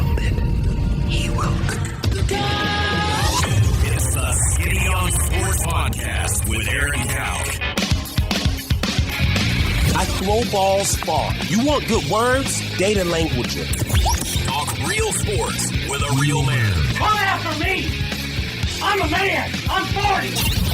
grounded, he will. It's the Skinny on Sports Podcast with Aaron Cowk. I throw balls far. You want good words? Data language. Talk real sports with a real man. Come after me! I'm a man! I'm 40!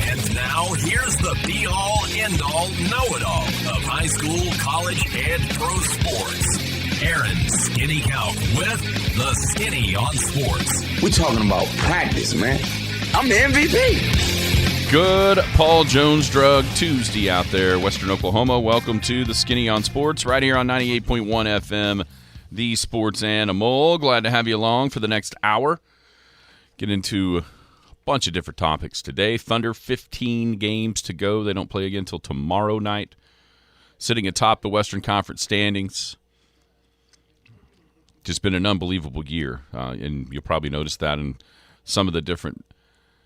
And now, here's the be-all, end-all, know-it-all of high school, college, and pro sports. Aaron Skinny Cowk with the Skinny on Sports. We're talking about practice, man. I'm the MVP. Good Paul Jones Drug Tuesday out there, Western Oklahoma. Welcome to the Skinny on Sports right here on 98.1 FM, the Sports Animal. Glad to have you along for the next hour. Get into a bunch of different topics today. Thunder, 15 games to go. They don't play again until tomorrow night. Sitting atop the Western Conference standings. Just been an unbelievable year, and you'll probably notice that in some of the different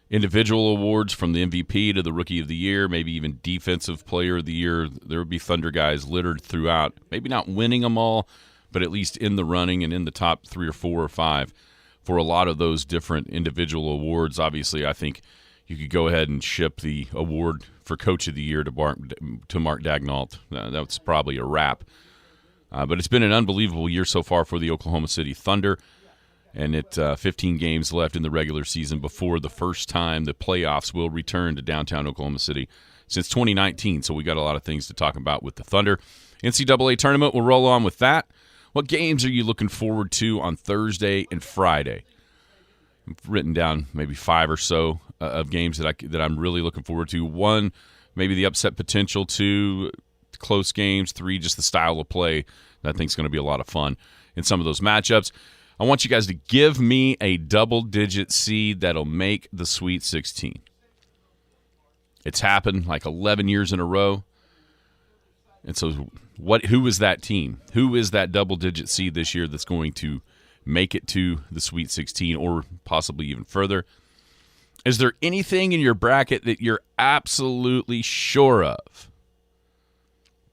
individual awards, from the MVP to the Rookie of the Year, maybe even Defensive Player of the Year. There would be Thunder guys littered throughout, maybe not winning them all, but at least in the running and in the top 3 or 4 or 5 for a lot of those different individual awards. Obviously, I think you could go ahead and ship the award for Coach of the Year to Mark Daigneault. That's probably a wrap. But it's been an unbelievable year so far for the Oklahoma City Thunder. And 15 games left in the regular season before the first time the playoffs will return to downtown Oklahoma City since 2019. So we got a lot of things to talk about with the Thunder. NCAA tournament, we'll roll on with that. What games are you looking forward to on Thursday and Friday? I've written down maybe 5 or so of games that I'm really looking forward to. 1, maybe the upset potential. 2, close games. 3, just the style of play that I think is going to be a lot of fun in some of those matchups. I want you guys to give me a double-digit seed that'll make the Sweet 16. It's happened like 11 years in a row. And so who is that team? Who is that double-digit seed this year that's going to make it to the Sweet 16 or possibly even further? Is there anything in your bracket that you're absolutely sure of?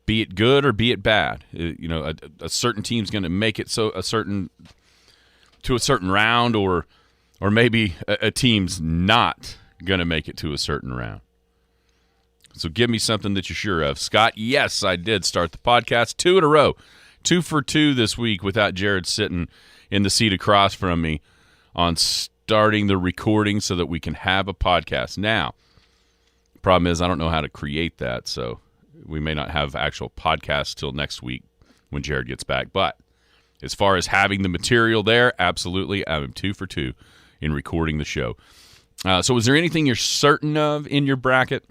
Be it good or be it bad. A certain team's going to make it to a certain round, or maybe a team's not going to make it to a certain round. So give me something that you're sure of. Scott, yes, I did start the podcast 2 in a row. 2 for 2 this week without Jared sitting in the seat across from me on starting the recording so that we can have a podcast. Now, the problem is I don't know how to create that, so we may not have actual podcasts till next week when Jared gets back. But as far as having the material there, absolutely, I'm 2 for 2 in recording the show. So is there anything you're certain of in your bracket?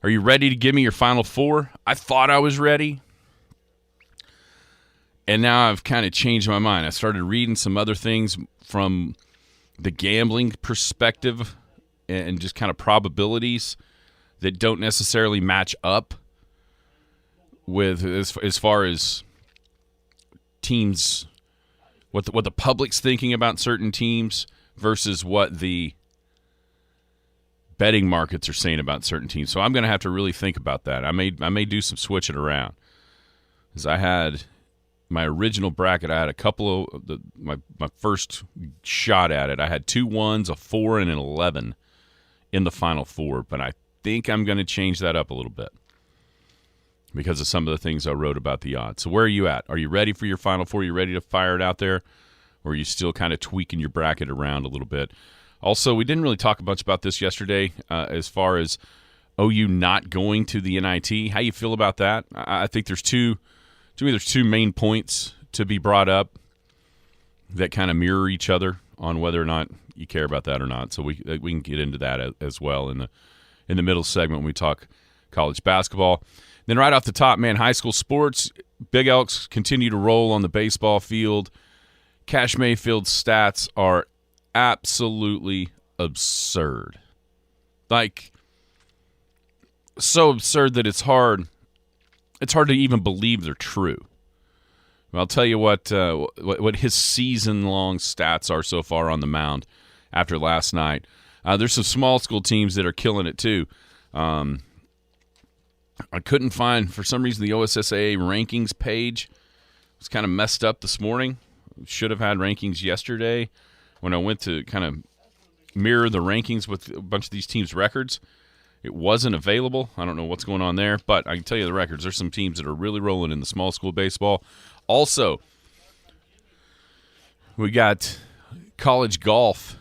Are you ready to give me your Final Four? I thought I was ready, and now I've kind of changed my mind. I started reading some other things from the gambling perspective and just kind of probabilities that don't necessarily match up with as far as teams, what the public's thinking about certain teams versus what the betting markets are saying about certain teams. So I'm going to have to really think about that. I may do some switching around, because I had my original bracket. I had a couple of my first shot at it. I had 2 1s, a 4, and an 11 in the Final Four, but I think I'm going to change that up a little bit because of some of the things I wrote about the odds. So where are you at? Are you ready for your Final Four? Are you ready to fire it out there? Or are you still kind of tweaking your bracket around a little bit? Also, we didn't really talk much about this yesterday as far as OU not going to the NIT. How you feel about that? I think there's two main points to be brought up that kind of mirror each other on whether or not you care about that or not. So we can get into that as well in the middle segment when we talk college basketball. Then right off the top, man, high school sports, Big Elks continue to roll on the baseball field. Cash Mayfield's stats are absolutely absurd. Like, so absurd that it's hard to even believe they're true. I'll tell you what his season-long stats are so far on the mound after last night. There's some small school teams that are killing it too. I couldn't find, for some reason, the OSSAA rankings page was kind of messed up this morning. should have had rankings yesterday when I went to kind of mirror the rankings with a bunch of these teams' records. It wasn't available. I don't know what's going on there, but I can tell you the records. There's some teams that are really rolling in the small school baseball. Also, we got college golf.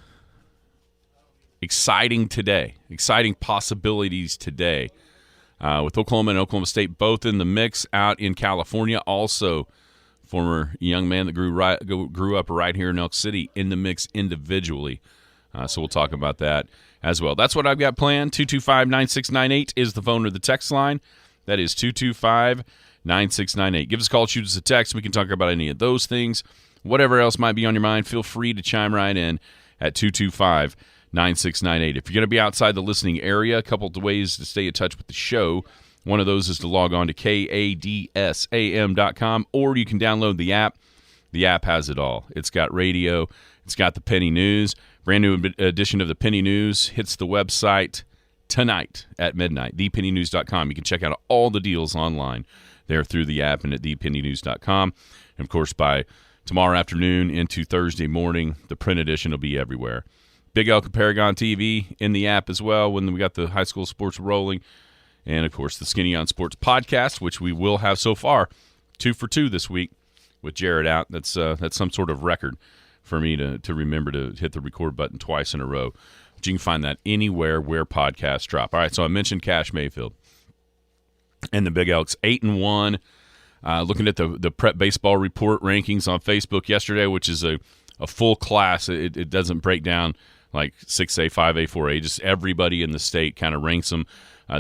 Exciting today. Exciting possibilities today. With Oklahoma and Oklahoma State both in the mix out in California. Also, former young man that grew up right here in Elk City in the mix individually. So we'll talk about that as well. That's what I've got planned. 225-9698 is the phone or the text line. That is 225-9698. Give us a call, shoot us a text. We can talk about any of those things. Whatever else might be on your mind, feel free to chime right in at 225-9698. If you're going to be outside the listening area, a couple of ways to stay in touch with the show. One of those is to log on to kadsam.com, or you can download the app. The app has it all. It's got radio. It's got the Penny News. Brand new edition of the Penny News hits the website tonight at midnight, thepennynews.com. You can check out all the deals online there through the app and at thepennynews.com. And, of course, by tomorrow afternoon into Thursday morning, the print edition will be everywhere. Big Elk and Paragon TV in the app as well when we got the high school sports rolling. And, of course, the Skinny on Sports podcast, which we will have so far 2 for 2 this week with Jared out. That's some sort of record for me to remember to hit the record button twice in a row. But you can find that anywhere where podcasts drop. All right, so I mentioned Cash Mayfield and the Big Elks, 8-1. Looking at the Prep Baseball Report rankings on Facebook yesterday, which is a full class. It doesn't break down like 6A, 5A, 4A. Just everybody in the state kind of ranks them.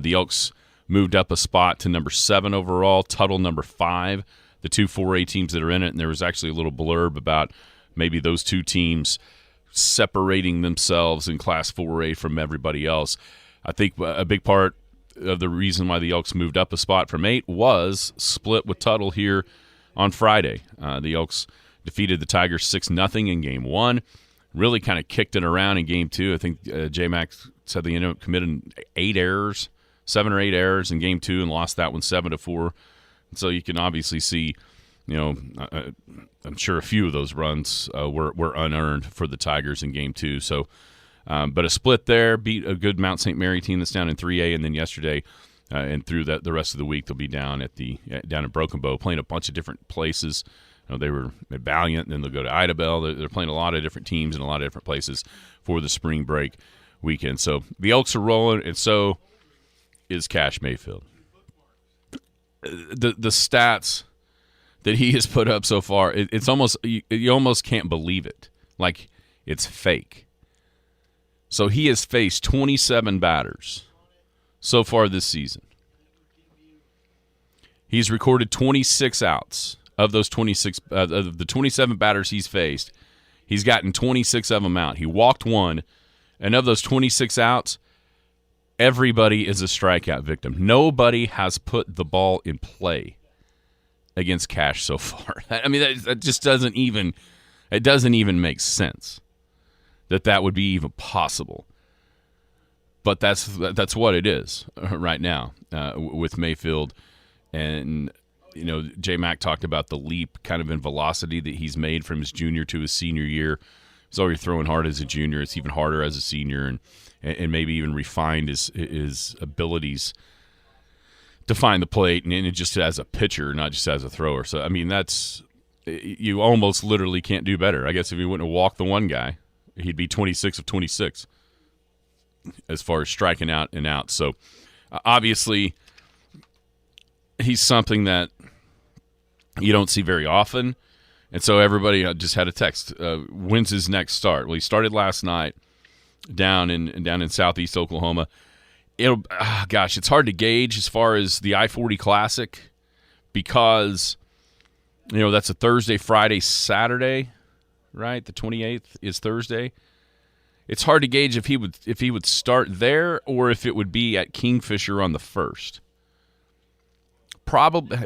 The Elks moved up a spot to number 7 overall, Tuttle number 5, the 2 4A teams that are in it. And there was actually a little blurb about maybe those two teams separating themselves in Class 4A from everybody else. I think a big part of the reason why the Elks moved up a spot from 8 was split with Tuttle here on Friday. The Elks defeated the Tigers 6-0 in Game 1. Really kind of kicked it around in Game 2. I think J-Mac said they ended up committing 7 or 8 errors in Game 2 and lost that one 7-4. And so you can obviously see, I'm sure a few of those runs were unearned for the Tigers in Game 2. So, but a split there, beat a good Mount St. Mary team that's down in 3A, and then yesterday and through the rest of the week they'll be down in Broken Bow playing a bunch of different places. They were at Valiant, and then they'll go to Idabel. They're playing a lot of different teams in a lot of different places for the spring break weekend. So the Elks are rolling, and so is Cash Mayfield. The stats that he has put up so far, it's almost you almost can't believe it. Like it's fake. So he has faced 27 batters so far this season. He's recorded 26 outs. Of those 26, of the 27 batters he's faced, he's gotten 26 of them out. He walked 1, and of those 26 outs, everybody is a strikeout victim. Nobody has put the ball in play against Cash so far. I mean, that just doesn't even make sense that would be even possible. But that's what it is right now with Mayfield. And J-Mac talked about the leap kind of in velocity that he's made from his junior to his senior year. He's already throwing hard as a junior. It's even harder as a senior, and maybe even refined his abilities to find the plate, and just as a pitcher, not just as a thrower. So, I mean, you almost literally can't do better. I guess if he wouldn't have walked the one guy, he'd be 26 of 26 as far as striking out and out. So, obviously, he's something that you don't see very often. And so everybody just had a text, when's his next start? Well, he started last night down in southeast Oklahoma. It's hard to gauge as far as the I-40 Classic because, that's a Thursday, Friday, Saturday, right? The 28th is Thursday. It's hard to gauge if he would start there or if it would be at Kingfisher on the 1st.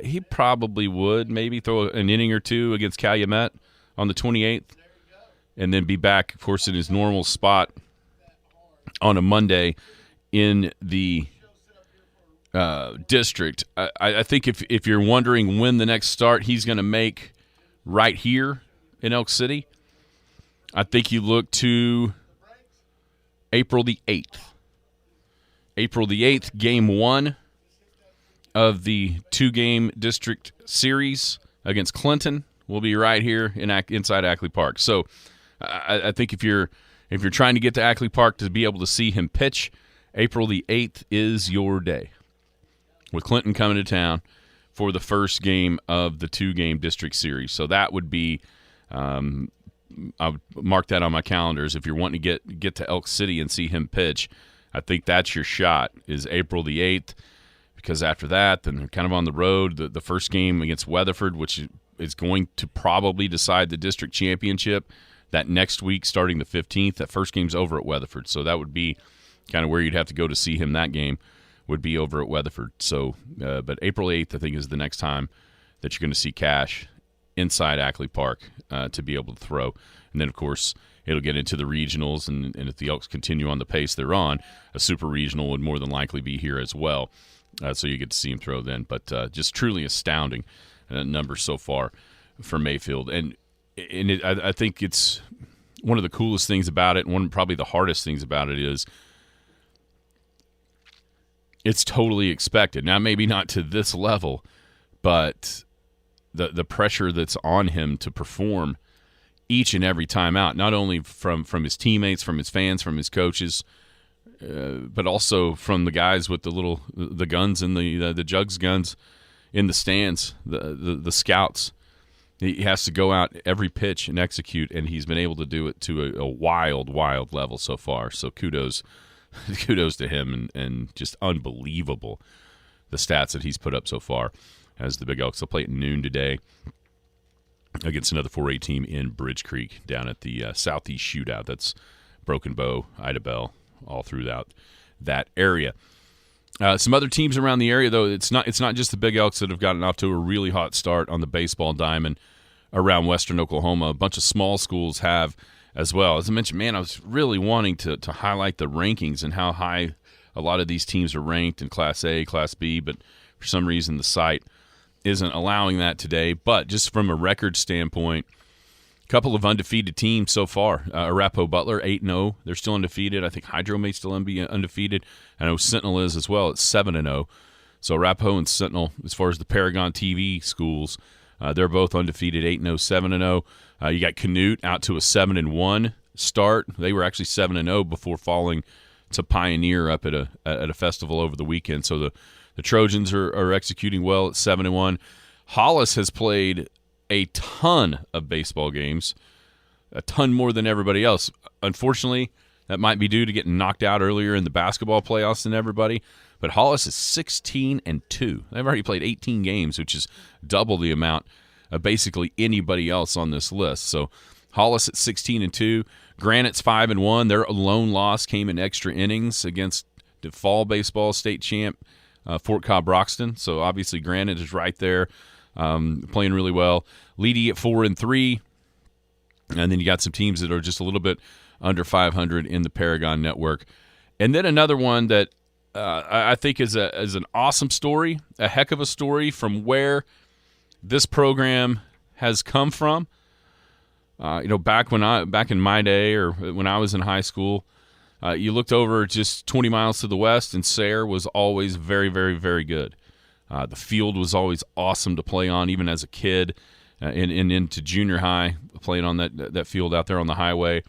He probably would maybe throw an inning or two against Calumet on the 28th and then be back, of course, in his normal spot on a Monday in the district. I think if you're wondering when the next start he's going to make right here in Elk City, I think you look to April the 8th. April the 8th, game 1 of the 2-game district series against Clinton will be right here inside Ackley Park. So I think if you're trying to get to Ackley Park to be able to see him pitch, April the 8th is your day, with Clinton coming to town for the first game of the 2-game district series. So that would be I would mark that on my calendars. If you're wanting to get to Elk City and see him pitch, I think that's your shot, is April the 8th, because after that, then they're kind of on the road. The first game against Weatherford, which is going to probably decide the district championship, that next week starting the 15th. That first game's over at Weatherford, so that would be kind of where you'd have to go to see him. That game would be over at Weatherford. So, but April 8th, I think, is the next time that you're going to see Cash inside Ackley Park to be able to throw. And then, of course, it'll get into the regionals, and if the Elks continue on the pace they're on, a super regional would more than likely be here as well. So you get to see him throw then. But just truly astounding numbers so far for Mayfield. And I think it's one of the coolest things about it, and probably the hardest things about it is it's totally expected. Now, maybe not to this level, but the pressure that's on him to perform each and every time out, not only from his teammates, from his fans, from his coaches, but also from the guys with the guns and the jugs guns in the stands, the scouts. He has to go out every pitch and execute, and he's been able to do it to a wild, wild level so far. So kudos to him, and just unbelievable the stats that he's put up so far as the Big Elks. They'll play at noon today against another 4A team in Bridge Creek down at the Southeast Shootout. That's Broken Bow, Ida Bell, all throughout that area. Some other teams around the area, though, it's not just the Big Elks that have gotten off to a really hot start on the baseball diamond around western Oklahoma. A bunch of small schools have as well. As I mentioned, man, I was really wanting to highlight the rankings and how high a lot of these teams are ranked in Class A, Class B, but for some reason the site isn't allowing that today. But just from a record standpoint, a couple of undefeated teams so far. Arapahoe Butler, 8-0. They're still undefeated. I think Hydro may still be undefeated. I know Sentinel is as well. It's 7-0. So Arapahoe and Sentinel, as far as the Paragon TV schools, they're both undefeated, 8-0, 7-0. You got Canute out to a 7-1 start. They were actually 7-0 before falling to Pioneer up at a festival over the weekend. So the Trojans are executing well at 7-1. Hollis has played a ton of baseball games, a ton more than everybody else. Unfortunately, that might be due to getting knocked out earlier in the basketball playoffs than everybody. But Hollis is 16-2. They've already played 18 games, which is double the amount of basically anybody else on this list. So Hollis at 16-2. Granite's 5-1. Their lone loss came in extra innings against the fall baseball state champ Fort Cobb-Broxton. So obviously Granite is right there, playing really well. Leedy at 4-3. And then you got some teams that are just a little bit under 500 in the Paragon Network. And then another one that I think is an awesome story, a heck of a story from where this program has come from. Back in my day, or when I was in high school, you looked over just 20 miles to the west, and Sayre was always very, very, very good. The field was always awesome to play on, even as a kid, and into junior high, playing on that field out there on the highway.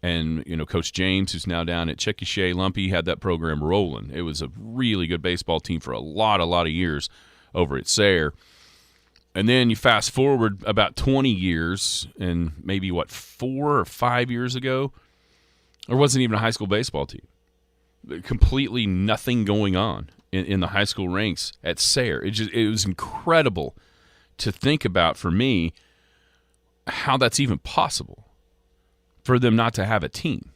And, Coach James, who's now down at Chickasha Lumpy, had that program rolling. It was a really good baseball team for a lot of years over at Sayre. And then you fast forward about 20 years, and maybe, 4 or 5 years ago, there wasn't even a high school baseball team. Completely nothing going on in the high school ranks at Sayre. It was incredible to think about for me how that's even possible for them not to have a team.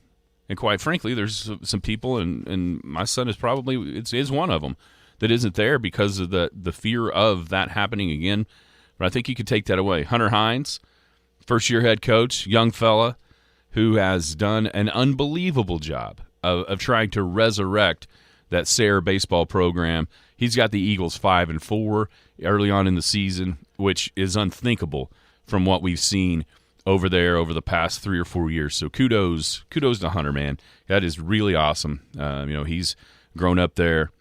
And quite frankly, there's some people, and my son is probably is one of them, that isn't there because of the fear of that happening again. But I think you could take that away. Hunter Hines, first-year head coach, young fella, who has done an unbelievable job of trying to resurrect that Sayre baseball program. He's got the Eagles 5-4 early on in the season, which is unthinkable from what we've seen over there over the past 3 or 4 years. So kudos to Hunter, man. That is really awesome. He's grown up there,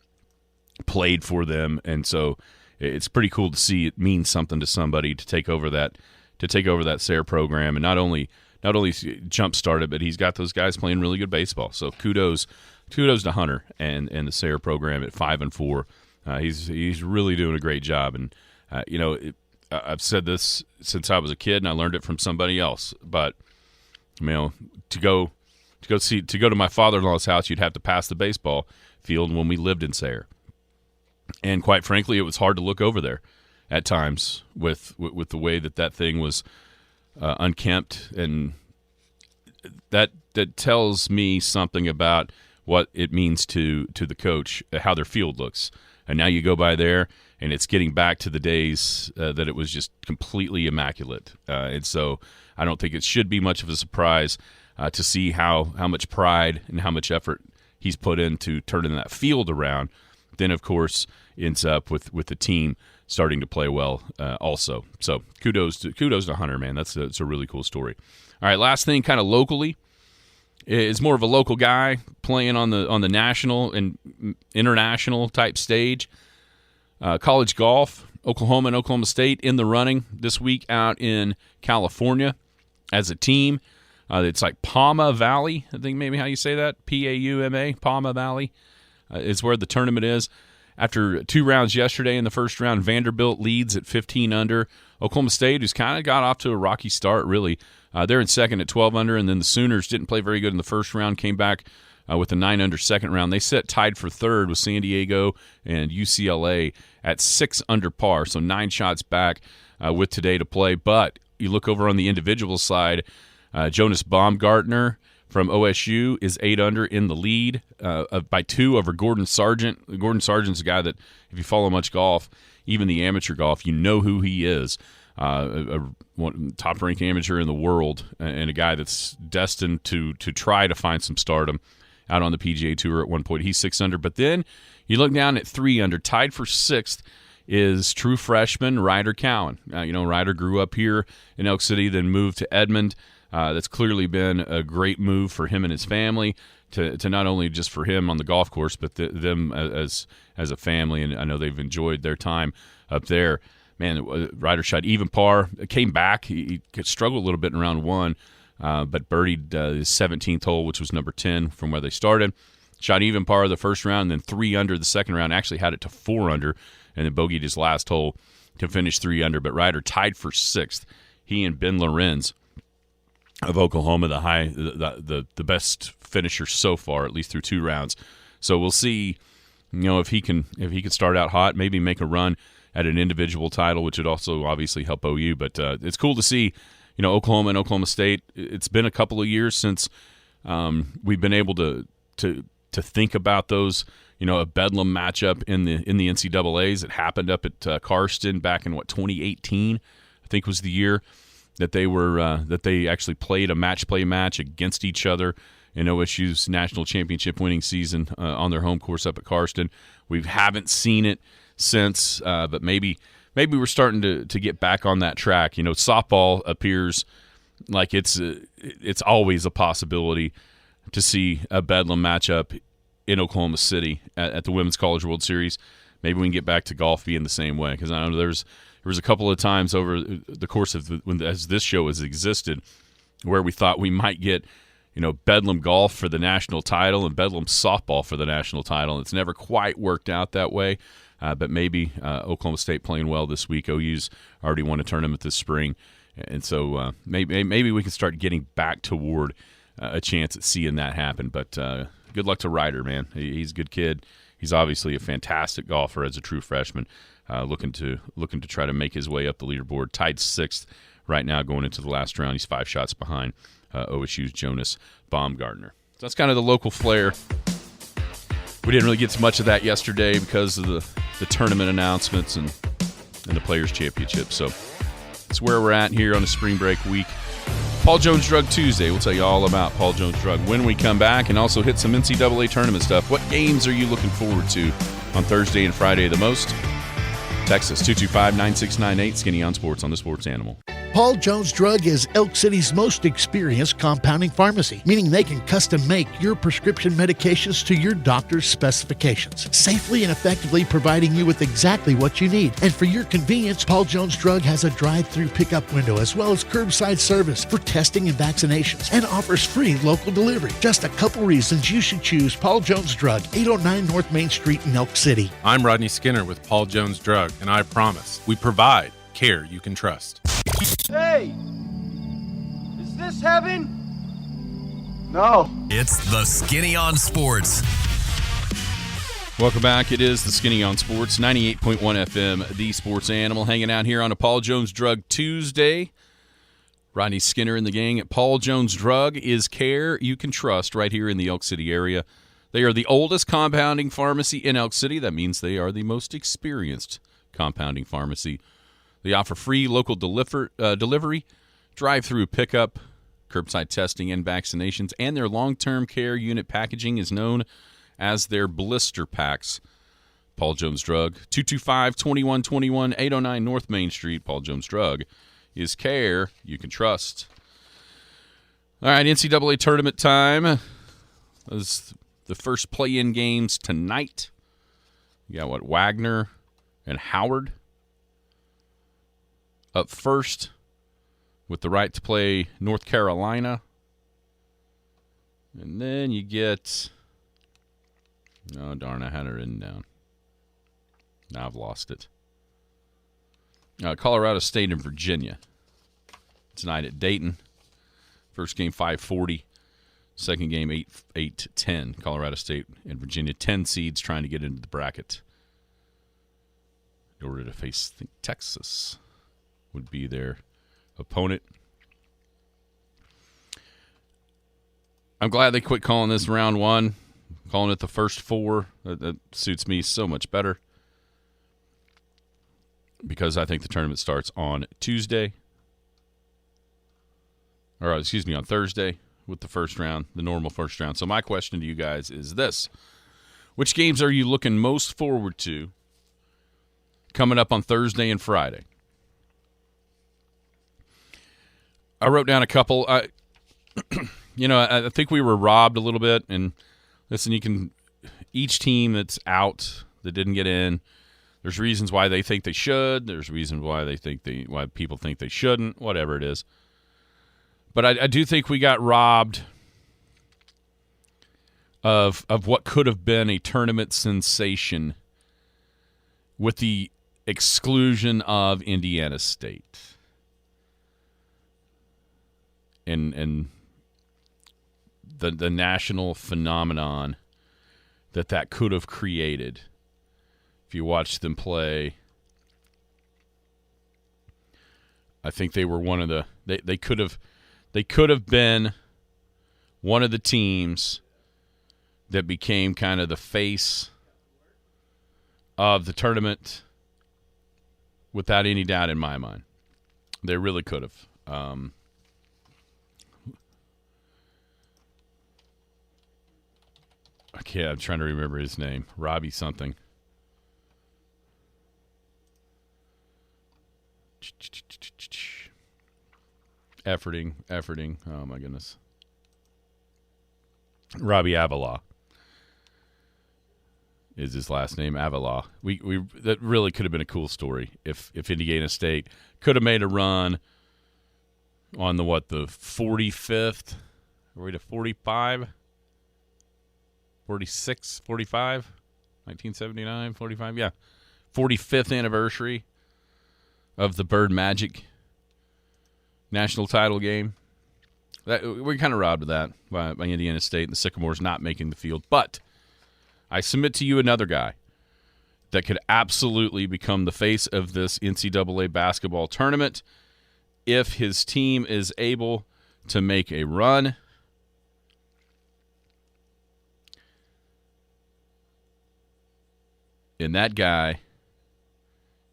played for them, and so it's pretty cool to see it means something to somebody to take over that Sayre program, and not only jumpstart it, but he's got those guys playing really good baseball. So kudos to Hunter and the Sayre program at 5-4. He's really doing a great job, and I've said this since I was a kid, and I learned it from somebody else. But to go to my father-in-law's house, you'd have to pass the baseball field when we lived in Sayre, and quite frankly, it was hard to look over there at times with the way that thing was unkempt, and that tells me something about what it means to the coach, how their field looks. And now you go by there, and it's getting back to the days that it was just completely immaculate. And so I don't think it should be much of a surprise to see how much pride and how much effort he's put into turning that field around. Then, of course, ends up with the team starting to play well also. So kudos to Hunter, man. That's a really cool story. All right, last thing, kind of locally, is more of a local guy playing on the national and international type stage. College golf, Oklahoma and Oklahoma State in the running this week out in California as a team. It's like Pauma Valley, I think maybe how you say that, Pauma, Pauma Valley is where the tournament is. After 2 rounds yesterday in the first round, Vanderbilt leads at 15 under. Oklahoma State, who's kind of got off to a rocky start, really. They're in second at 12 under, and then the Sooners didn't play very good in the first round, came back with a 9 under second round. They sit tied for third with San Diego and UCLA at 6 under par, so 9 shots back with today to play. But you look over on the individual side, Jonas Baumgartner from OSU is 8 under in the lead by 2 over Gordon Sargent. Gordon Sargent's a guy that, if you follow much golf, even the amateur golf, you know who he is. A top-ranked amateur in the world, and a guy that's destined to try to find some stardom out on the PGA Tour at one point. He's 6 under. But then you look down at 3 under. Tied for 6th is true freshman Ryder Cowan. Ryder grew up here in Elk City, then moved to Edmond. That's clearly been a great move for him and his family, to not only just for him on the golf course, but them as a family. And I know they've enjoyed their time up there. Man, Ryder shot even par, came back. He struggled a little bit in round 1, but birdied his 17th hole, which was number 10 from where they started. Shot even par the first round, and then 3 under the second round. Actually had it to 4 under, and then bogeyed his last hole to finish 3 under. But Ryder tied for 6th. He and Ben Lorenz of Oklahoma, the best finisher so far, at least through 2 rounds. So we'll see, if he can start out hot, maybe make a run at an individual title, which would also obviously help OU. But it's cool to see, Oklahoma and Oklahoma State. It's been a couple of years since we've been able to think about those, a Bedlam matchup in the NCAAs. It happened up at Karsten back in 2018, I think was the year that they actually played a match play match against each other in OSU's national championship winning season on their home course up at Karsten. We haven't seen it since, but maybe we're starting to get back on that track. Softball appears like it's always a possibility to see a Bedlam matchup in Oklahoma City at the Women's College World Series. Maybe we can get back to golf being the same way, because I know there was a couple of times over the course of as this show has existed where we thought we might get Bedlam golf for the national title and Bedlam softball for the national title. It's never quite worked out that way. But maybe Oklahoma State playing well this week. OU's already won a tournament this spring. And so maybe we can start getting back toward a chance at seeing that happen. But good luck to Ryder, man. He's a good kid. He's obviously a fantastic golfer as a true freshman, looking to try to make his way up the leaderboard. Tied 6th right now going into the last round. He's 5 shots behind OSU's Jonas Baumgartner. So that's kind of the local flair. We didn't really get so much of that yesterday because of the tournament announcements and the Players' Championship. So that's where we're at here on a spring break week. Paul Jones Drug Tuesday. We'll tell you all about Paul Jones Drug when we come back, and also hit some NCAA tournament stuff. What games are you looking forward to on Thursday and Friday the most? Text us 225-9698, Skinny on Sports on the Sports Animal. Paul Jones Drug is Elk City's most experienced compounding pharmacy, meaning they can custom make your prescription medications to your doctor's specifications, safely and effectively providing you with exactly what you need. And for your convenience, Paul Jones Drug has a drive-through pickup window as well as curbside service for testing and vaccinations, and offers free local delivery. Just a couple reasons you should choose Paul Jones Drug, 809 North Main Street in Elk City. I'm Rodney Skinner with Paul Jones Drug, and I promise we provide care you can trust. Hey! Is this heaven? No. It's the Skinny on Sports. Welcome back. It is the Skinny on Sports, 98.1 FM, the sports animal, hanging out here on a Paul Jones Drug Tuesday. Rodney Skinner and the gang at Paul Jones Drug is care you can trust right here in the Elk City area. They are the oldest compounding pharmacy in Elk City. That means they are the most experienced compounding pharmacy. They offer free local delivery, drive-through pickup, curbside testing, and vaccinations. And their long-term care unit packaging is known as their blister packs. Paul Jones Drug, 225-2121, 809 North Main Street. Paul Jones Drug is care you can trust. All right, NCAA tournament time. This the first play-in games tonight. You got Wagner and Howard up first with the right to play North Carolina. And then you get, oh, darn, I had it written down. Now I've lost it. Colorado State and Virginia tonight at Dayton. First game 5:40. Second game 8-10. Colorado State and Virginia, 10 seeds trying to get into the bracket in order to face, I think, Texas would be their opponent. I'm glad they quit calling this round one, calling it the first four. That suits me so much better because I think the tournament starts on Tuesday. Or, excuse me, on Thursday with the first round, the normal first round. So my question to you guys is this. Which games are you looking most forward to coming up on Thursday and Friday? I wrote down a couple. I think we were robbed a little bit. And listen, each team that's out that didn't get in, there's reasons why they think they should. There's reasons why why people think they shouldn't. Whatever it is. But I do think we got robbed of what could have been a tournament sensation with the exclusion of Indiana State. And the national phenomenon that could have created if you watched them play. I think they were one of the they could have been one of the teams that became kind of the face of the tournament without any doubt in my mind. They really could have. Okay, I'm trying to remember his name. Robbie something. Efforting. Oh, my goodness. Robbie Avila is his last name, Avila. We that really could have been a cool story if Indiana State could have made a run on the 45th? Are we to 45? 46, 45? 1979, 45? Yeah. 45th anniversary of the Bird Magic national title game. We're kind of robbed of that by Indiana State and the Sycamores not making the field. But I submit to you another guy that could absolutely become the face of this NCAA basketball tournament if his team is able to make a run. And that guy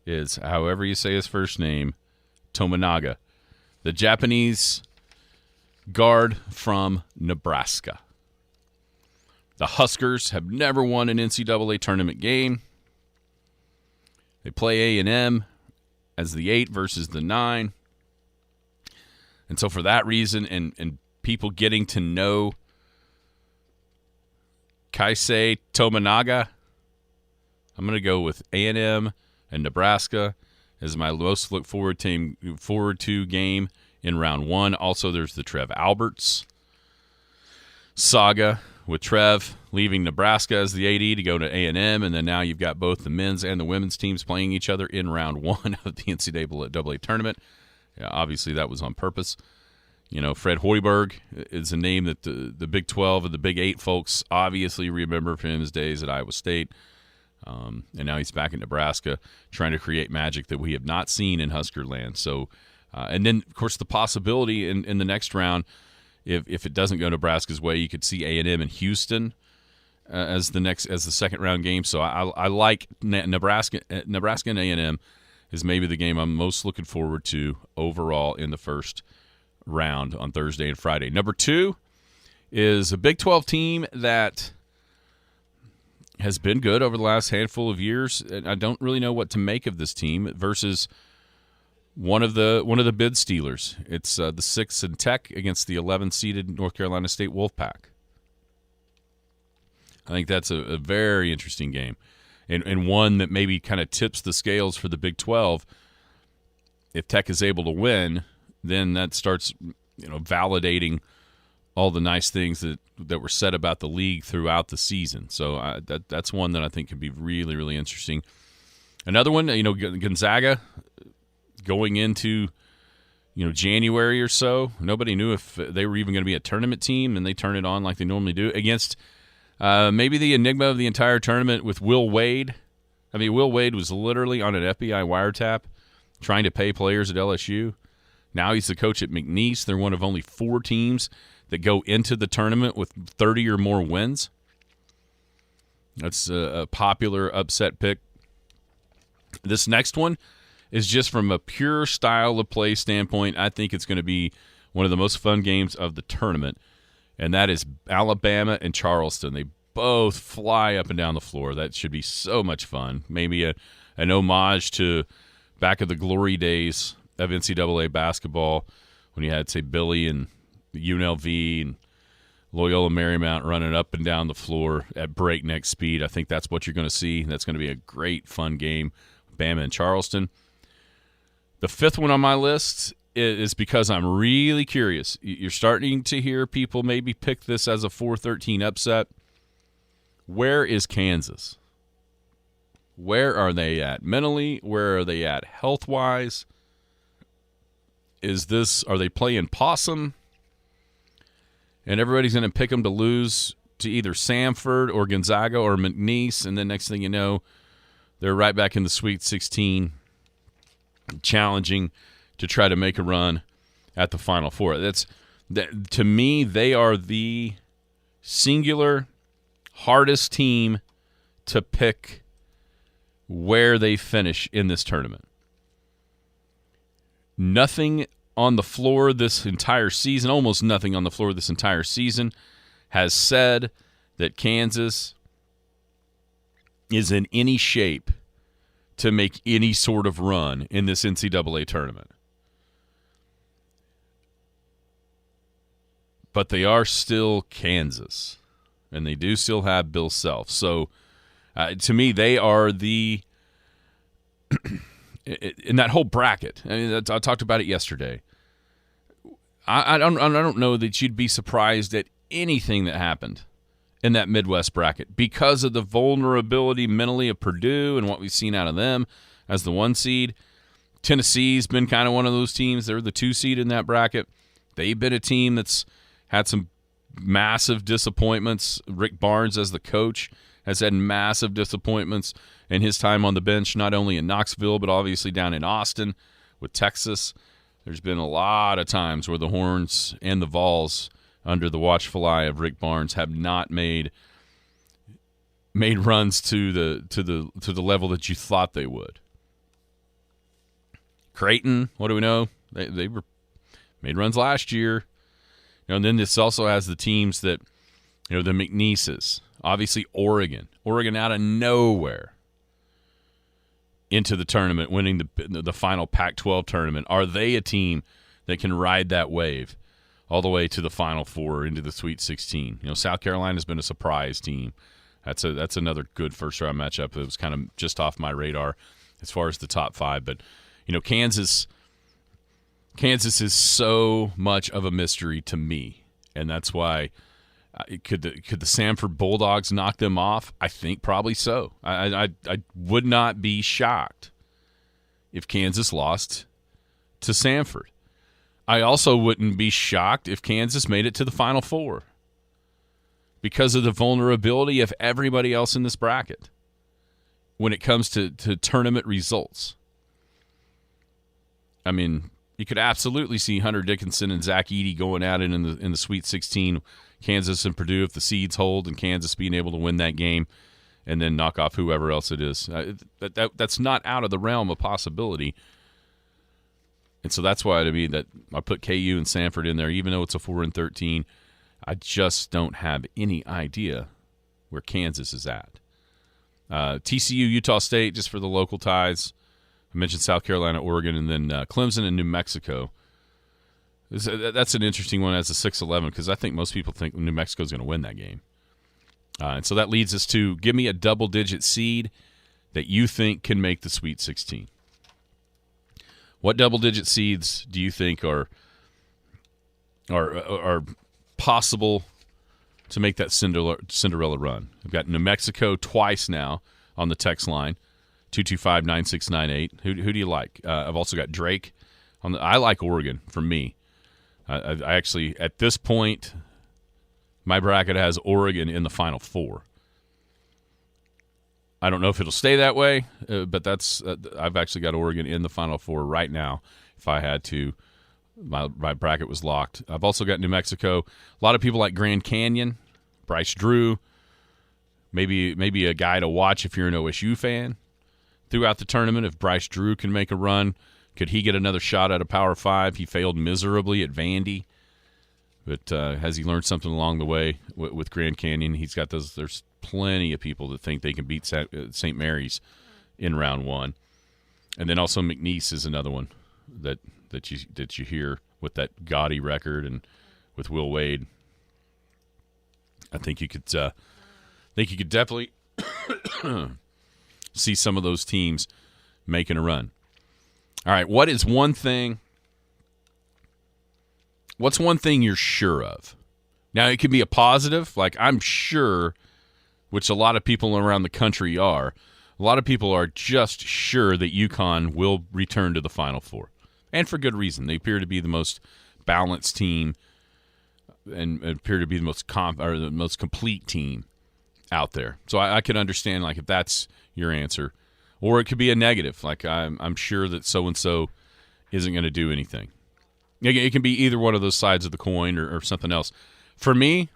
is, however you say his first name, Tominaga, the Japanese guard from Nebraska. The Huskers have never won an NCAA tournament game. They play A&M as the 8 versus the 9. And so for that reason and people getting to know Keisei Tominaga, I'm going to go with A&M and Nebraska as my most look forward to game in round one. Also, there's the Trev Alberts saga with Trev leaving Nebraska as the AD to go to A&M, and then now you've got both the men's and the women's teams playing each other in round one of the NCAA tournament. Yeah, obviously, that was on purpose. Fred Hoiberg is a name that the Big 12 and the Big 8 folks obviously remember from his days at Iowa State. And now he's back in Nebraska trying to create magic that we have not seen in Husker land. So, and then, of course, the possibility in the next round, if it doesn't go Nebraska's way, you could see A&M and Houston as the second round game. So I like Nebraska and A&M is maybe the game I'm most looking forward to overall in the first round on Thursday and Friday. Number 2 is a Big 12 team that has been good over the last handful of years, and I don't really know what to make of this team versus one of the bid stealers. It's the 6th in Tech against the 11th-seeded North Carolina State Wolfpack. I think that's a very interesting game, and one that maybe kind of tips the scales for the Big 12. If Tech is able to win, then that starts validating all the nice things that were said about the league throughout the season. So that's one that I think could be really, really interesting. Another one, Gonzaga going into January or so, nobody knew if they were even going to be a tournament team, and they turn it on like they normally do against maybe the enigma of the entire tournament with Will Wade. I mean, Will Wade was literally on an FBI wiretap trying to pay players at LSU. Now he's the coach at McNeese. They're one of only 4 teams that go into the tournament with 30 or more wins. That's a popular upset pick. This next one is just from a pure style of play standpoint. I think it's going to be one of the most fun games of the tournament, and that is Alabama and Charleston. They both fly up and down the floor. That should be so much fun. Maybe an homage to back of the glory days of NCAA basketball when you had, say, Billy and UNLV and Loyola Marymount running up and down the floor at breakneck speed. I think that's what you're going to see. That's going to be a great, fun game, Bama and Charleston. The 5th one on my list is because I'm really curious. You're starting to hear people maybe pick this as a 4-13 upset. Where is Kansas? Where are they at mentally? Where are they at health-wise? Are they playing possum? And everybody's going to pick them to lose to either Samford or Gonzaga or McNeese, and then next thing you know, they're right back in the Sweet 16, challenging to try to make a run at the Final Four. To me, they are the singular hardest team to pick where they finish in this tournament. Nothing on the floor this entire season, almost nothing on the floor this entire season, has said that Kansas is in any shape to make any sort of run in this NCAA tournament. But they are still Kansas, and they do still have Bill Self. So, to me, they are the in that whole bracket. I mean, I talked about it yesterday. I don't know that you'd be surprised at anything that happened in that Midwest bracket because of the vulnerability mentally of Purdue and what we've seen out of them as the 1 seed. Tennessee's been kind of one of those teams. They're the 2 seed in that bracket. They've been a team that's had some massive disappointments. Rick Barnes, as the coach, has had massive disappointments in his time on the bench, not only in Knoxville, but obviously down in Austin with Texas. There's been a lot of times where the Horns and the Vols, under the watchful eye of Rick Barnes, have not made runs to the level that you thought they would. Creighton, what do we know? They were made runs last year. And then this also has the teams that, the McNeeses, obviously Oregon out of nowhere into the tournament, winning the final Pac-12 tournament. Are they a team that can ride that wave all the way to the Final Four, into the Sweet 16. South Carolina's been a surprise team. That's another good first-round matchup. It was kind of just off my radar as far as the top 5. But, Kansas is so much of a mystery to me, and that's why could the Samford Bulldogs knock them off? I think probably so. I would not be shocked if Kansas lost to Samford. I also wouldn't be shocked if Kansas made it to the Final Four because of the vulnerability of everybody else in this bracket when it comes to tournament results. I mean, you could absolutely see Hunter Dickinson and Zach Edey going at it in the Sweet 16, Kansas and Purdue, if the seeds hold, and Kansas being able to win that game and then knock off whoever else it is. That's not out of the realm of possibility. And so that's why, to me, that I put KU and Samford in there, even though it's a 4-13. I just don't have any idea where Kansas is at. TCU, Utah State, just for the local ties. I mentioned South Carolina, Oregon, and then Clemson and New Mexico. That's an interesting one as a 6-11 because I think most people think New Mexico is going to win that game. And so that leads us to give me a double-digit seed that you think can make the Sweet 16. What double-digit seeds do you think are possible to make that Cinderella run? We've got New Mexico twice now on the text line, 225-9698. Who do you like? I've also got Drake. I like Oregon for me. I actually, at this point, my bracket has Oregon in the Final Four. I don't know if it'll stay that way, but that's I've actually got Oregon in the Final Four right now. If I had to, my bracket was locked. I've also got New Mexico. A lot of people like Grand Canyon, Bryce Drew, maybe a guy to watch if you're an OSU fan throughout the tournament. If Bryce Drew can make a run, could he get another shot at a Power 5? He failed miserably at Vandy, but has he learned something along the way with Grand Canyon? He's got those. There's plenty of people that think they can beat St. Mary's in round 1, and then also McNeese is another one that you hear with that gaudy record and with Will Wade. I think you could definitely see some of those teams making a run. All right, what's one thing you're sure of? Now, it can be a positive, like I'm sure, which a lot of people around the country are. A lot of people are just sure that UConn will return to the Final Four, and for good reason. They appear to be the most balanced team and appear to be the most complete team out there. So I could understand, like, if that's your answer. Or it could be a negative, like I'm sure that so-and-so isn't going to do anything. It can be either one of those sides of the coin or something else. For me,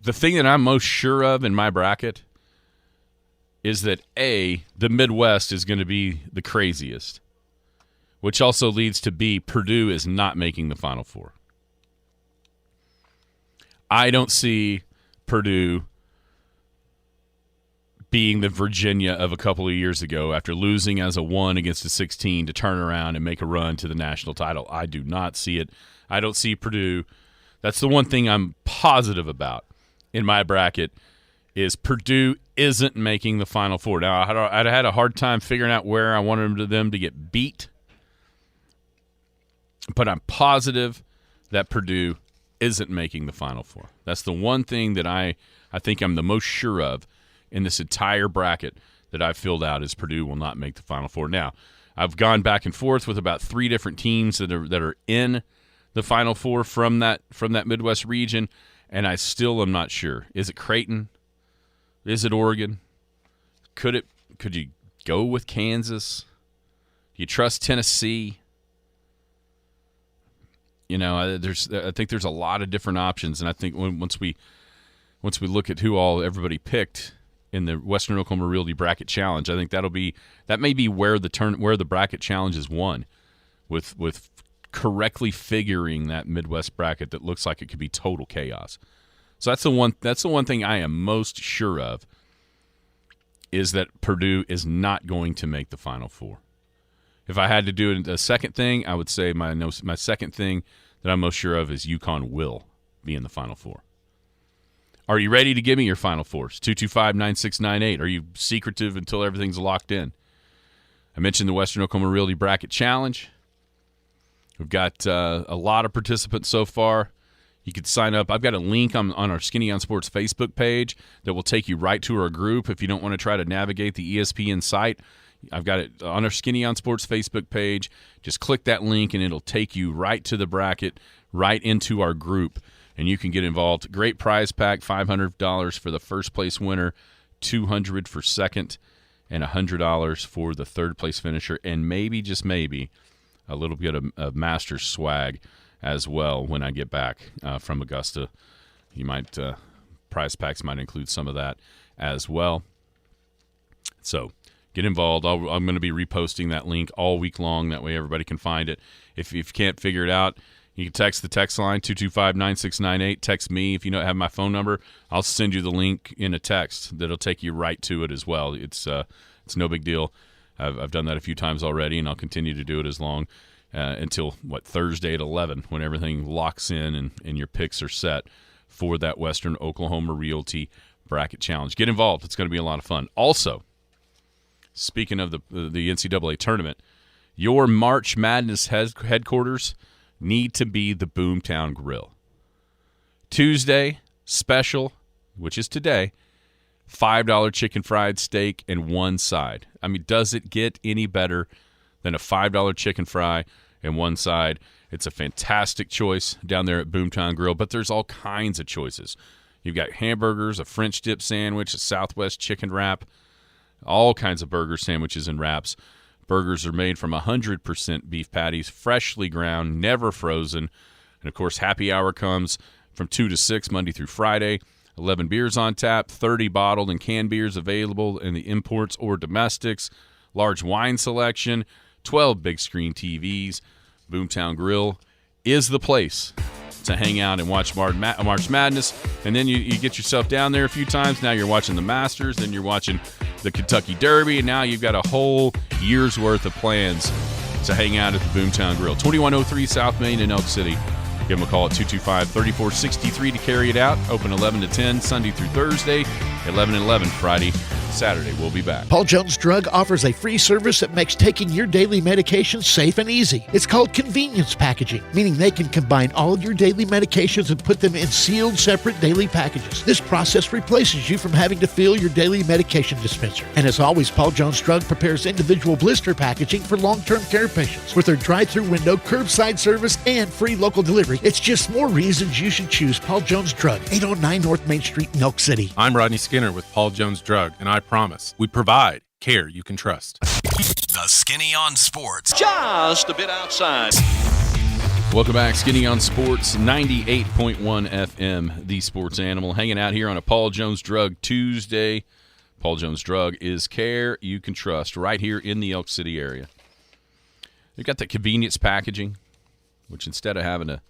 the thing that I'm most sure of in my bracket is that, A, the Midwest is going to be the craziest, which also leads to B, Purdue is not making the Final Four. I don't see Purdue being the Virginia of a couple of years ago after losing as a 1 against a 16 to turn around and make a run to the national title. I do not see it. I don't see Purdue. That's the one thing I'm positive about in my bracket is Purdue isn't making the Final Four. Now, I'd had a hard time figuring out where I wanted them to get beat, but I'm positive that Purdue isn't making the Final Four. That's the one thing that I think I'm the most sure of in this entire bracket that I've filled out is Purdue will not make the Final Four. Now, I've gone back and forth with about 3 different teams that are in the Final Four from that Midwest region, and I still am not sure. Is it Creighton? Is it Oregon? Could you go with Kansas? Do you trust Tennessee? You know, I think there's a lot of different options, and I think once we look at who everybody picked in the Western Oklahoma Realty Bracket Challenge, I think that may be where the bracket challenge is won, with correctly figuring that Midwest bracket that looks like it could be total chaos. So that's the one thing I am most sure of is that Purdue is not going to make the Final Four. If I had to do a second thing, I would say my second thing that I'm most sure of is UConn will be in the Final Four. Are you ready to give me your Final Fours? 225-9698. Are you secretive until everything's locked in? I mentioned the Western Oklahoma Realty Bracket Challenge. We've got a lot of participants so far. You can sign up. I've got a link on our Skinny on Sports Facebook page that will take you right to our group if you don't want to try to navigate the ESPN site. I've got it on our Skinny on Sports Facebook page. Just click that link, and it'll take you right to the bracket, right into our group, and you can get involved. Great prize pack, $500 for the first place winner, $200 for second, and $100 for the third place finisher, and maybe, just maybe, a little bit of Masters swag as well when I get back from Augusta. You might prize packs might include some of that as well. So get involved. I'm going to be reposting that link all week long. That way everybody can find it. If you can't figure it out, you can text the text line, 225-9698. Text me if you don't have my phone number. I'll send you the link in a text that'll take you right to it as well. It's no big deal. I've done that a few times already, and I'll continue to do it as long until, Thursday at 11 when everything locks in and your picks are set for that Western Oklahoma Realty Bracket Challenge. Get involved. It's going to be a lot of fun. Also, speaking of the NCAA tournament, your March Madness headquarters need to be the Boomtown Grill. Tuesday, special, which is today, $5 chicken fried steak and one side. I mean, does it get any better than a $5 chicken fry and one side? It's a fantastic choice down there at Boomtown Grill, but there's all kinds of choices. You've got hamburgers, a French dip sandwich, a Southwest chicken wrap, all kinds of burger sandwiches and wraps. Burgers are made from 100% beef patties, freshly ground, never frozen. And, of course, happy hour comes from 2 to 6 Monday through Friday. 11 beers on tap, 30 bottled and canned beers available in the imports or domestics, large wine selection, 12 big screen TVs. Boomtown Grill is the place to hang out and watch March Madness. And then you get yourself down there a few times. Now you're watching the Masters, then you're watching the Kentucky Derby, and now you've got a whole year's worth of plans to hang out at the Boomtown Grill. 2103 South Main in Elk City. Give them a call at 225-3463 to carry it out. Open 11 to 10, Sunday through Thursday, 11 and 11, Friday, Saturday. We'll be back. Paul Jones Drug offers a free service that makes taking your daily medications safe and easy. It's called convenience packaging, meaning they can combine all of your daily medications and put them in sealed, separate daily packages. This process replaces you from having to fill your daily medication dispenser. And as always, Paul Jones Drug prepares individual blister packaging for long-term care patients. With their drive-through window, curbside service, and free local delivery, it's just more reasons you should choose Paul Jones Drug, 809 North Main Street in Elk City. I'm Rodney Skinner with Paul Jones Drug, and I promise we provide care you can trust. The Skinny on Sports. Just a bit outside. Welcome back, Skinny on Sports, 98.1 FM, the sports animal, hanging out here on a Paul Jones Drug Tuesday. Paul Jones Drug is care you can trust right here in the Elk City area. They've got the convenience packaging, which instead of having to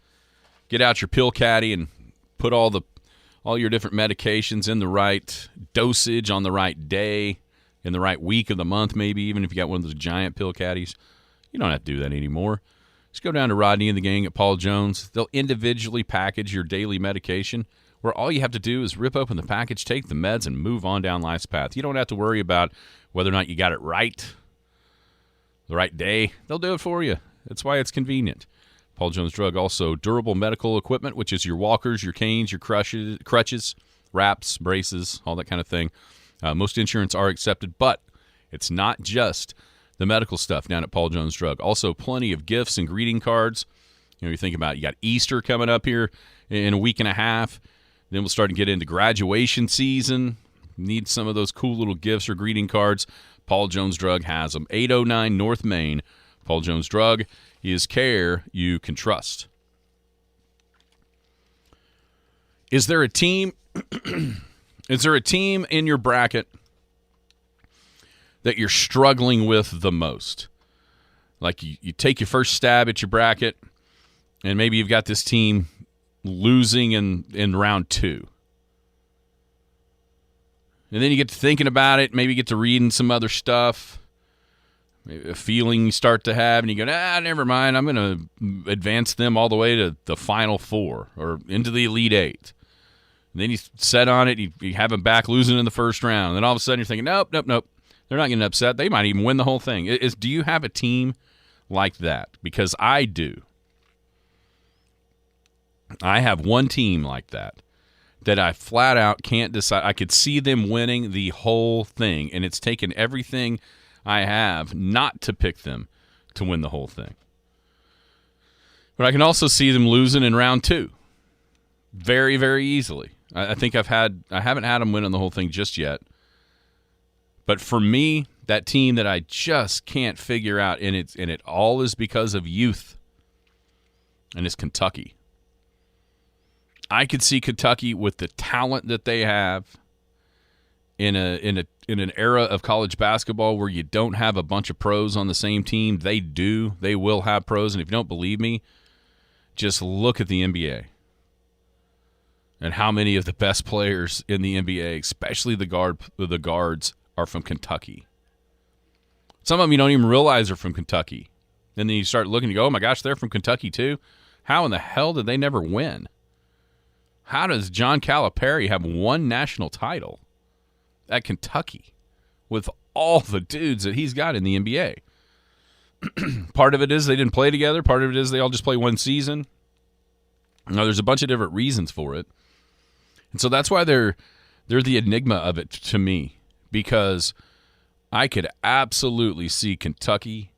get out your pill caddy and put all your different medications in the right dosage on the right day, in the right week of the month, maybe even if you got one of those giant pill caddies, you don't have to do that anymore. Just go down to Rodney and the gang at Paul Jones. They'll individually package your daily medication, where all you have to do is rip open the package, take the meds, and move on down life's path. You don't have to worry about whether or not you got it right, the right day. They'll do it for you. That's why it's convenient. Paul Jones Drug, also durable medical equipment, which is your walkers, your canes, your crutches, wraps, braces, all that kind of thing. Most insurance are accepted, but it's not just the medical stuff down at Paul Jones Drug. Also, plenty of gifts and greeting cards. You think about it, you got Easter coming up here in a week and a half. Then we'll start to get into graduation season. Need some of those cool little gifts or greeting cards. Paul Jones Drug has them. 809 North Main. Paul Jones Drug is care you can trust. Is there a team in your bracket that you're struggling with the most? Like you take your first stab at your bracket, and maybe you've got this team losing in round 2. And then you get to thinking about it, maybe get to reading some other stuff. a feeling you start to have, and you go, never mind, I'm going to advance them all the way to the Final Four or into the Elite Eight. And then you set on it, you have them back losing in the first round. And then all of a sudden you're thinking, nope. They're not getting upset. They might even win the whole thing. Do you have a team like that? Because I do. I have one team like that I flat out can't decide. I could see them winning the whole thing, and it's taken everything I have not to pick them to win the whole thing. But I can also see them losing in round 2 very, very easily. I think I haven't had them winning the whole thing just yet. But for me, that team that I just can't figure out, and it all is because of youth, and it's Kentucky. I could see Kentucky with the talent that they have in an era of college basketball where you don't have a bunch of pros on the same team. They do. They will have pros, and if you don't believe me, just look at the NBA and how many of the best players in the NBA, especially the guards, are from Kentucky. Some of them you don't even realize are from Kentucky. And then you start looking, you go, oh my gosh, they're from Kentucky too? How in the hell did they never win? How does John Calipari have one national title at Kentucky with all the dudes that he's got in the NBA? Part of it is they didn't play together. Part of it is they all just play one season. Now, there's a bunch of different reasons for it. And so that's why they're the enigma of it to me, because I could absolutely see Kentucky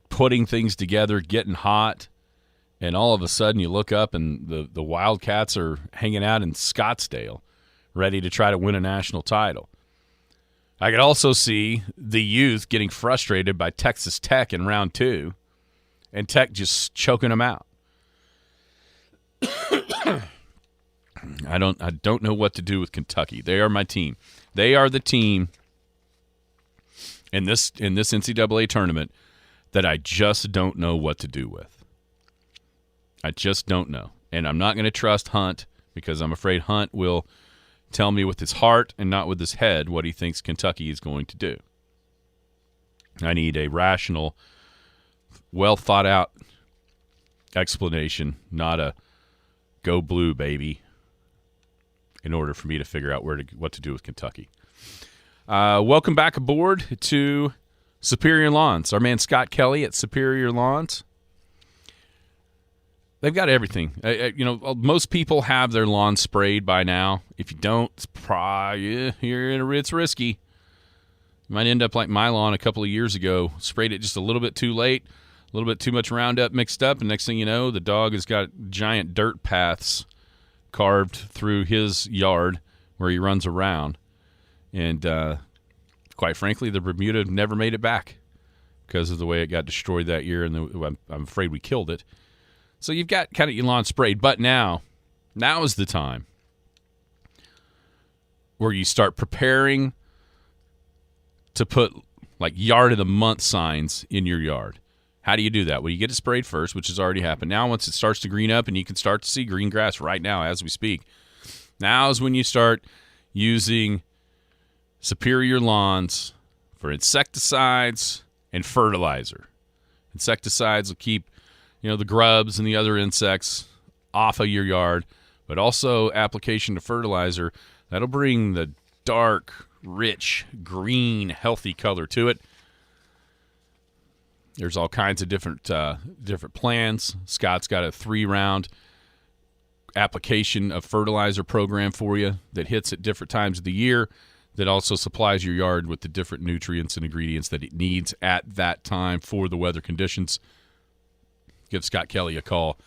putting things together, getting hot, and all of a sudden you look up and the Wildcats are hanging out in Scottsdale ready to try to win a national title. I could also see the youth getting frustrated by Texas Tech in round 2 and Tech just choking them out. I don't know what to do with Kentucky. They are my team. They are the team in this NCAA tournament that I just don't know what to do with. I just don't know. And I'm not going to trust Hunt because I'm afraid Hunt will tell me with his heart and not with his head what he thinks Kentucky is going to do. I need a rational, well-thought-out explanation, not a go blue, baby, in order for me to figure out what to do with Kentucky. Welcome back aboard to Superior Lawns. Our man Scott Kelly at Superior Lawns. They've got everything. Most people have their lawn sprayed by now. If you don't, it's risky. You might end up like my lawn a couple of years ago. Sprayed it just a little bit too late, a little bit too much Roundup mixed up, and next thing you know, the dog has got giant dirt paths carved through his yard where he runs around. And quite frankly, the Bermuda never made it back because of the way it got destroyed that year, and I'm afraid we killed it. So you've got kind of your lawn sprayed, but now is the time where you start preparing to put like yard of the month signs in your yard. How do you do that? Well, you get it sprayed first, which has already happened. Now once it starts to green up and you can start to see green grass right now as we speak, now is when you start using Superior Lawns for insecticides and fertilizer. Insecticides will keep the grubs and the other insects off of your yard, but also application to fertilizer, that'll bring the dark, rich, green, healthy color to it. There's all kinds of different plans. Scott's got a 3-round application of fertilizer program for you that hits at different times of the year that also supplies your yard with the different nutrients and ingredients that it needs at that time for the weather conditions. Give Scott Kelly a call,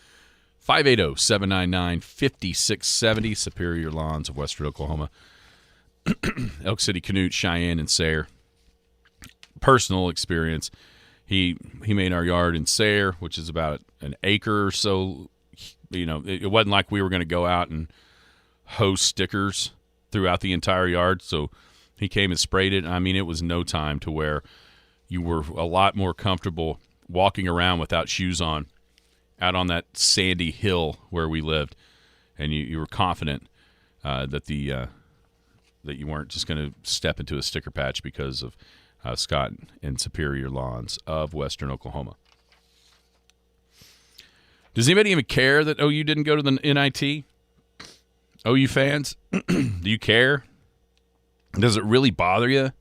580-799-5670, Superior Lawns of Western Oklahoma. Elk City, Canute, Cheyenne, and Sayre. Personal experience. He made our yard in Sayre, which is about an acre or so. It wasn't like we were going to go out and hose stickers throughout the entire yard. So he came and sprayed it. I mean, it was no time to where you were a lot more comfortable walking around without shoes on out on that sandy hill where we lived, and you were confident that you weren't just going to step into a sticker patch because of Scott and Superior Lawns of Western Oklahoma. Does anybody even care that OU didn't go to the NIT? OU fans, do you care? Does it really bother you?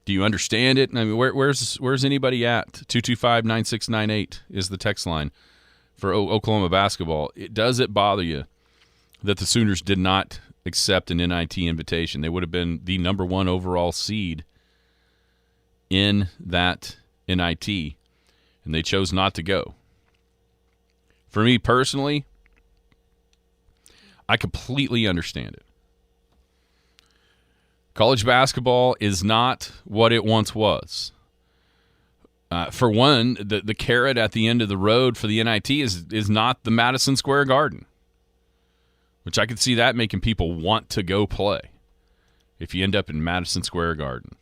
Do you understand it? I mean, where's anybody at? 225-9698 is the text line for Oklahoma basketball. Does it bother you that the Sooners did not accept an NIT invitation? They would have been the number 1 overall seed in that NIT, and they chose not to go. For me personally, I completely understand it. College basketball is not what it once was. For one, the carrot at the end of the road for the NIT is not the Madison Square Garden, which I could see that making people want to go play if you end up in Madison Square Garden.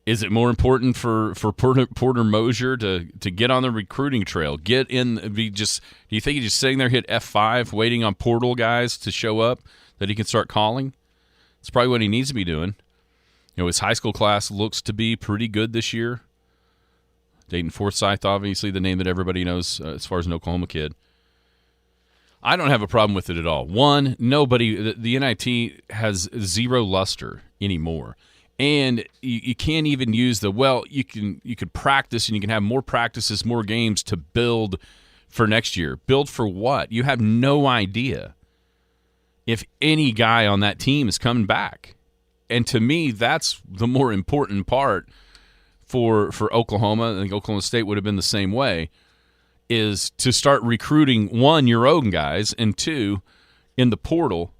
Is it more important for Porter Moser to get on the recruiting trail? Get in, do you think he's just sitting there, hit F5, waiting on portal guys to show up that he can start calling? It's probably what he needs to be doing. You know, his high school class looks to be pretty good this year. Dayton Forsyth, obviously the name that everybody knows as far as an Oklahoma kid. I don't have a problem with it at all. One, the NIT has zero luster anymore. And you can't even use you could practice and you can have more practices, more games to build for next year. Build for what? You have no idea if any guy on that team is coming back. And to me, that's the more important part for Oklahoma. I think Oklahoma State would have been the same way, is to start recruiting, one, your own guys, and two, in the portal.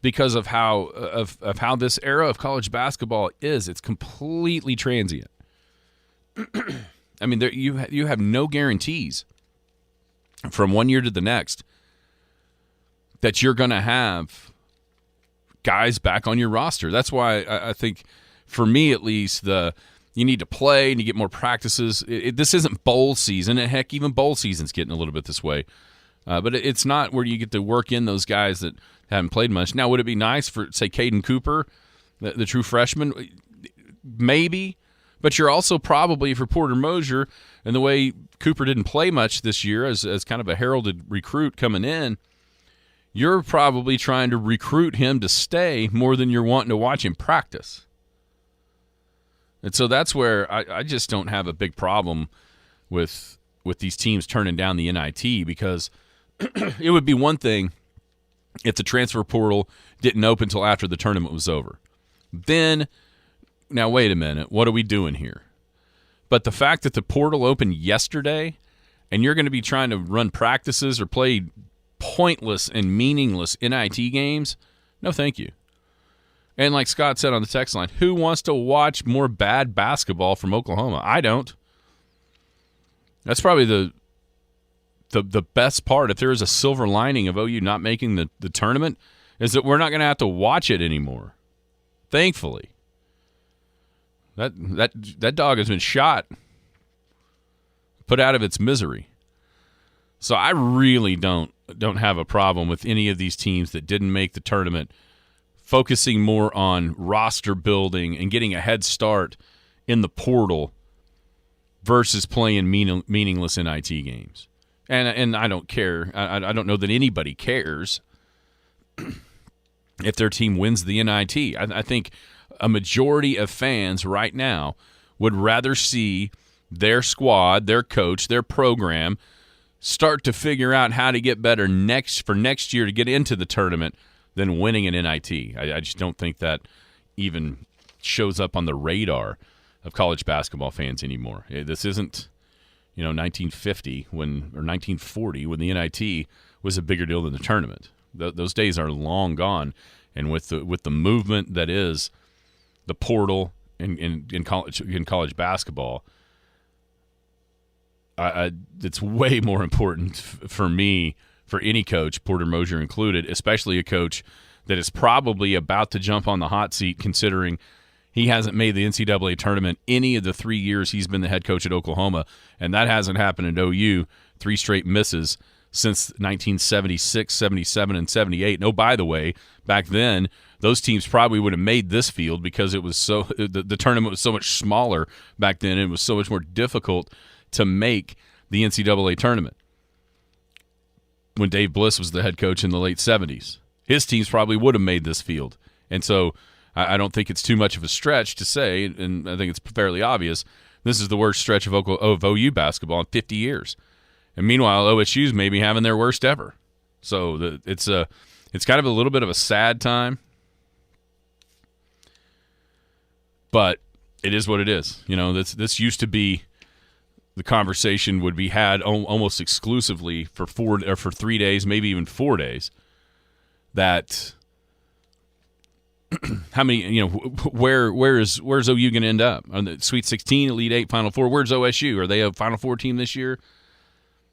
Because of how this era of college basketball is, it's completely transient. I mean, you have no guarantees from one year to the next that you're going to have guys back on your roster. That's why I think, for me at least, you need to play and you get more practices. This isn't bowl season, and heck, even bowl season's getting a little bit this way. But it's not where you get to work in those guys that haven't played much. Now, would it be nice for, say, Caden Cooper, the true freshman? Maybe. But you're also probably, for Porter Moser, and the way Cooper didn't play much this year as kind of a heralded recruit coming in, you're probably trying to recruit him to stay more than you're wanting to watch him practice. And so that's where I just don't have a big problem with these teams turning down the NIT, because it would be one thing if the transfer portal didn't open until after the tournament was over. Then, now wait a minute, what are we doing here? But the fact that the portal opened yesterday and you're going to be trying to run practices or play pointless and meaningless NIT games, no thank you. And like Scott said on the text line, who wants to watch more bad basketball from Oklahoma? I don't. That's probably the best part. If there is a silver lining of OU not making the tournament, is that we're not going to have to watch it anymore. Thankfully. That dog has been shot, put out of its misery. So I really don't have a problem with any of these teams that didn't make the tournament focusing more on roster building and getting a head start in the portal versus playing meaningless NIT games. And I don't care. I don't know that anybody cares if their team wins the NIT. I think a majority of fans right now would rather see their squad, their coach, their program start to figure out how to get better for next year to get into the tournament than winning an NIT. I just don't think that even shows up on the radar of college basketball fans anymore. This isn't, 1950 or 1940 when the NIT was a bigger deal than the tournament. Those days are long gone, and with the movement that is the portal in college basketball, it's way more important for me, for any coach, Porter Moser included, especially a coach that is probably about to jump on the hot seat, considering he hasn't made the NCAA tournament any of the 3 years he's been the head coach at Oklahoma, and that hasn't happened at OU, 3 straight misses since 1976, 77, and 78. No, by the way, back then, those teams probably would have made this field because it was so the tournament was so much smaller back then, and it was so much more difficult to make the NCAA tournament. When Dave Bliss was the head coach in the late 70s, his teams probably would have made this field. And so I don't think it's too much of a stretch to say, and I think it's fairly obvious, this is the worst stretch of OU basketball in 50 years. And meanwhile, OSU's maybe having their worst ever. So it's kind of a little bit of a sad time. But it is what it is. You know, this used to be the conversation would be had almost exclusively for 3 days, maybe even 4 days. That how many, you know, where's OU going to end up? On the Sweet 16, Elite 8, Final 4? Where's OSU? Are they a Final 4 team this year?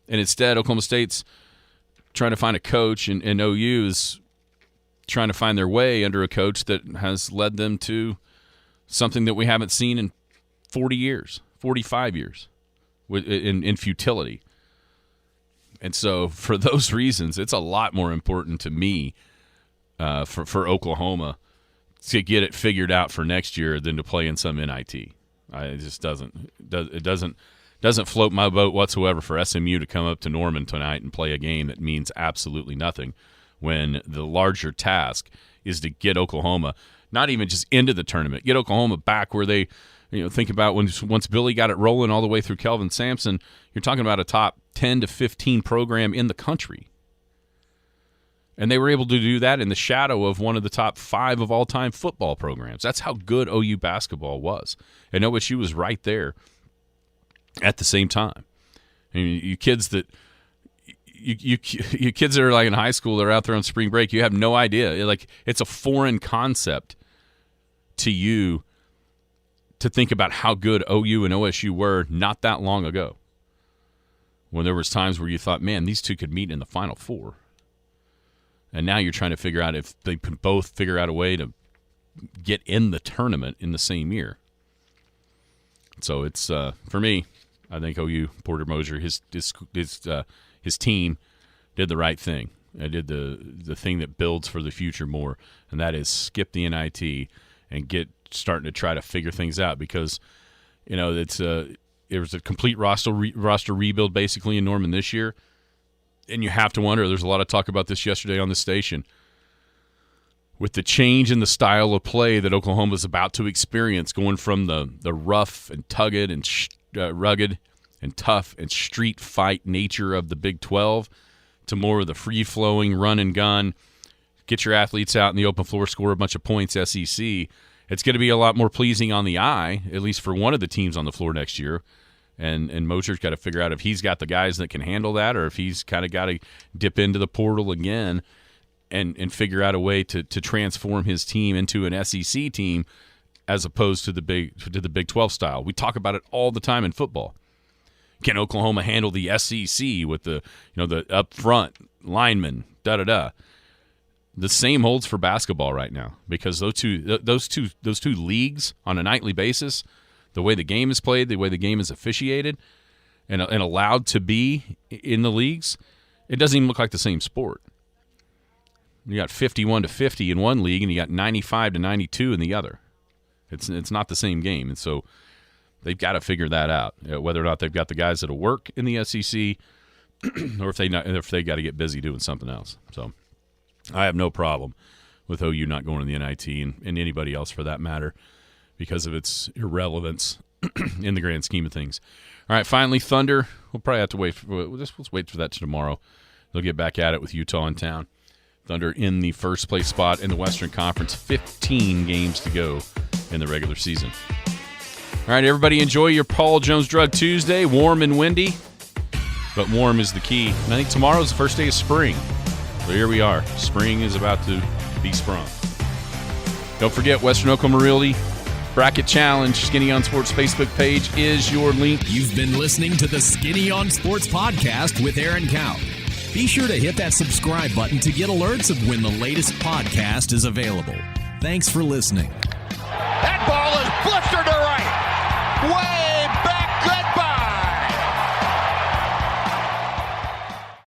And instead, Oklahoma State's trying to find a coach, and OU is trying to find their way under a coach that has led them to something that we haven't seen in 40 years, 45 years, in futility. And so for those reasons, it's a lot more important to me for Oklahoma to get it figured out for next year than to play in some NIT. It just doesn't float my boat whatsoever for SMU to come up to Norman tonight and play a game that means absolutely nothing when the larger task is to get Oklahoma not even just into the tournament, get Oklahoma back where they, you know, think about once Billy got it rolling all the way through Kelvin Sampson, you're talking about a top 10 to 15 program in the country. And they were able to do that in the shadow of one of the top 5 of all-time football programs. That's how good OU basketball was. And OSU was right there at the same time. I mean, you kids that are like in high school, they're out there on spring break, you have no idea. Like, it's a foreign concept to you to think about how good OU and OSU were not that long ago, when there was times where you thought, man, these two could meet in the Final Four. And now you're trying to figure out if they can both figure out a way to get in the tournament in the same year. So it's for me, I think OU, Porter Moser, his team did the right thing. They did the thing that builds for the future more, and that is skip the NIT and get starting to try to figure things out, because you know it was a complete roster rebuild basically in Norman this year. And you have to wonder, there's a lot of talk about this yesterday on the station, with the change in the style of play that Oklahoma's about to experience, going from the rough and rugged and tough and street fight nature of the Big 12 to more of the free-flowing run and gun, get your athletes out in the open floor, score a bunch of points SEC. It's going to be a lot more pleasing on the eye, at least for one of the teams on the floor next year. And Moser's got to figure out if he's got the guys that can handle that, or if he's kind of got to dip into the portal again and figure out a way to transform his team into an SEC team as opposed to the Big 12 style. We talk about it all the time in football. Can Oklahoma handle the SEC with the up front linemen, da-da-da? The same holds for basketball right now, because those two leagues on a nightly basis, the way the game is played, the way the game is officiated, and allowed to be in the leagues, it doesn't even look like the same sport. You got 51-50 in one league, and you got 95-92 in the other. It's not the same game, and so they've got to figure that out, whether or not they've got the guys that'll work in the SEC, or if they got to get busy doing something else. So I have no problem with OU not going to the NIT, and anybody else for that matter, because of its irrelevance in the grand scheme of things. All right, finally, Thunder. We'll probably have to wait. Let's wait for that to tomorrow. They'll get back at it with Utah in town. Thunder in the first place spot in the Western Conference. 15 games to go in the regular season. All right, everybody, enjoy your Paul Jones Drug Tuesday. Warm and windy, but warm is the key. And I think tomorrow's the first day of spring. So here we are. Spring is about to be sprung. Don't forget, Western Oklahoma Realty Bracket Challenge. Skinny on Sports Facebook page is your link. You've been listening to the Skinny on Sports podcast with Aaron Cow. Be sure to hit that subscribe button to get alerts of when the latest podcast is available. Thanks for listening. That ball is blistered to right. Way